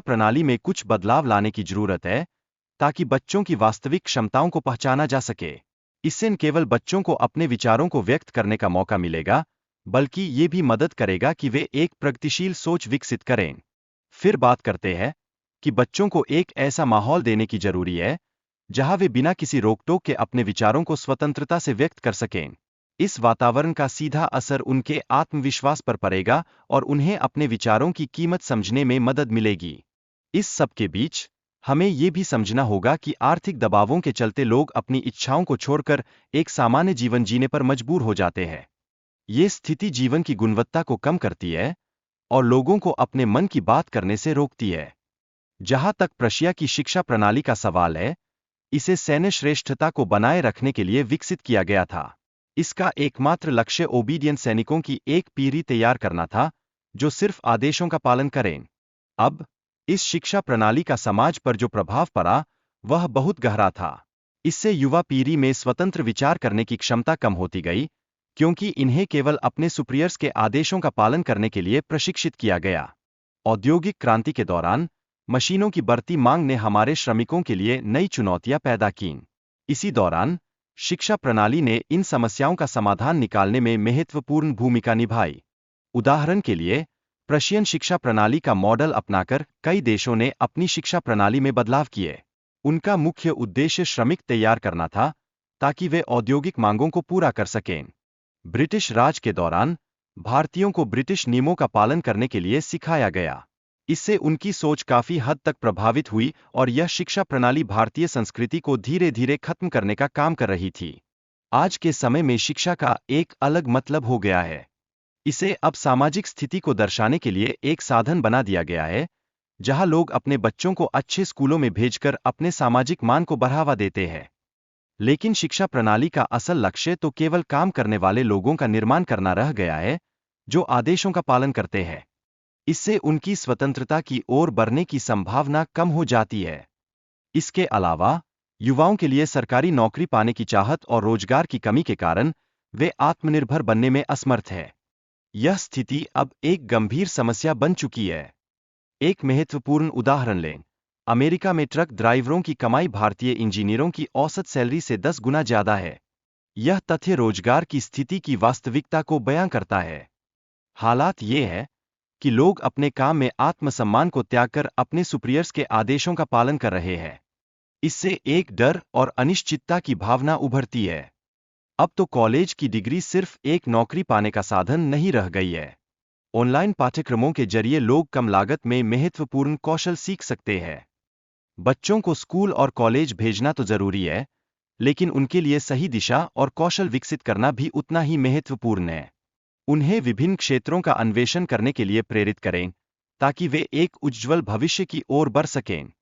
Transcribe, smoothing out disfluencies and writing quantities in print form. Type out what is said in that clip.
प्रणाली में कुछ बदलाव लाने की जरूरत है ताकि बच्चों की वास्तविक क्षमताओं को पहचाना जा सके। इससे न केवल बच्चों को अपने विचारों को व्यक्त करने का मौका मिलेगा, बल्कि ये भी मदद करेगा कि वे एक प्रगतिशील सोच विकसित करें। फिर बात करते हैं कि बच्चों को एक ऐसा माहौल देने की जरूरी है जहां वे बिना किसी रोक-टोक के अपने विचारों को स्वतंत्रता से व्यक्त कर सकें। इस वातावरण का सीधा असर उनके आत्मविश्वास पर पड़ेगा और उन्हें अपने विचारों की कीमत समझने में मदद मिलेगी। इस सब के बीच हमें ये भी समझना होगा कि आर्थिक दबावों के चलते लोग अपनी इच्छाओं को छोड़कर एक सामान्य जीवन जीने पर मजबूर हो जाते हैं। ये स्थिति जीवन की गुणवत्ता को कम करती है और लोगों को अपने मन की बात करने से रोकती है। जहां तक प्रशिया की शिक्षा प्रणाली का सवाल है, इसे सैन्य श्रेष्ठता को बनाए रखने के लिए विकसित किया गया था। इसका एकमात्र लक्ष्य ओबीडियंट सैनिकों की एक पीढ़ी तैयार करना था, जो सिर्फ आदेशों का पालन करें। अब इस शिक्षा प्रणाली का समाज पर जो प्रभाव पड़ा, वह बहुत गहरा था। इससे युवा पीढ़ी में स्वतंत्र विचार करने की क्षमता कम होती गई, क्योंकि इन्हें केवल अपने सुपीरियर्स के आदेशों का पालन करने के लिए प्रशिक्षित किया गया। औद्योगिक क्रांति के दौरान मशीनों की बढ़ती मांग ने हमारे श्रमिकों के लिए नई चुनौतियां पैदा कीं। इसी दौरान शिक्षा प्रणाली ने इन समस्याओं का समाधान निकालने में महत्वपूर्ण भूमिका निभाई। उदाहरण के लिए, प्रशियन शिक्षा प्रणाली का मॉडल अपनाकर कई देशों ने अपनी शिक्षा प्रणाली में बदलाव किए। उनका मुख्य उद्देश्य श्रमिक तैयार करना था, ताकि वे औद्योगिक मांगों को पूरा कर सकें। ब्रिटिश राज के दौरान भारतीयों को ब्रिटिश नियमों का पालन करने के लिए सिखाया गया। इससे उनकी सोच काफी हद तक प्रभावित हुई और यह शिक्षा प्रणाली भारतीय संस्कृति को धीरे धीरे खत्म करने का काम कर रही थी। आज के समय में शिक्षा का एक अलग मतलब हो गया है। इसे अब सामाजिक स्थिति को दर्शाने के लिए एक साधन बना दिया गया है, जहां लोग अपने बच्चों को अच्छे स्कूलों में भेजकर अपने सामाजिक मान को बढ़ावा देते हैं। लेकिन शिक्षा प्रणाली का असल लक्ष्य तो केवल काम करने वाले लोगों का निर्माण करना रह गया है, जो आदेशों का पालन करते हैं। इससे उनकी स्वतंत्रता की ओर बढ़ने की संभावना कम हो जाती है। इसके अलावा युवाओं के लिए सरकारी नौकरी पाने की चाहत और रोजगार की कमी के कारण वे आत्मनिर्भर बनने में असमर्थ हैं। यह स्थिति अब एक गंभीर समस्या बन चुकी है। एक महत्वपूर्ण उदाहरण लें। अमेरिका में ट्रक ड्राइवरों की कमाई भारतीय इंजीनियरों की औसत सैलरी से 10 गुना ज्यादा है। यह तथ्य रोजगार की स्थिति की वास्तविकता को बयां करता है। हालात ये है कि लोग अपने काम में आत्मसम्मान को त्याग कर अपने सुपीरियर्स के आदेशों का पालन कर रहे हैं। इससे एक डर और अनिश्चितता की भावना उभरती है। अब तो कॉलेज की डिग्री सिर्फ एक नौकरी पाने का साधन नहीं रह गई है। ऑनलाइन पाठ्यक्रमों के जरिए लोग कम लागत में महत्वपूर्ण कौशल सीख सकते हैं। बच्चों को स्कूल और कॉलेज भेजना तो जरूरी है, लेकिन उनके लिए सही दिशा और कौशल विकसित करना भी उतना ही महत्वपूर्ण है। उन्हें विभिन्न क्षेत्रों का अन्वेषण करने के लिए प्रेरित करें, ताकि वे एक उज्ज्वल भविष्य की ओर बढ़ सकें।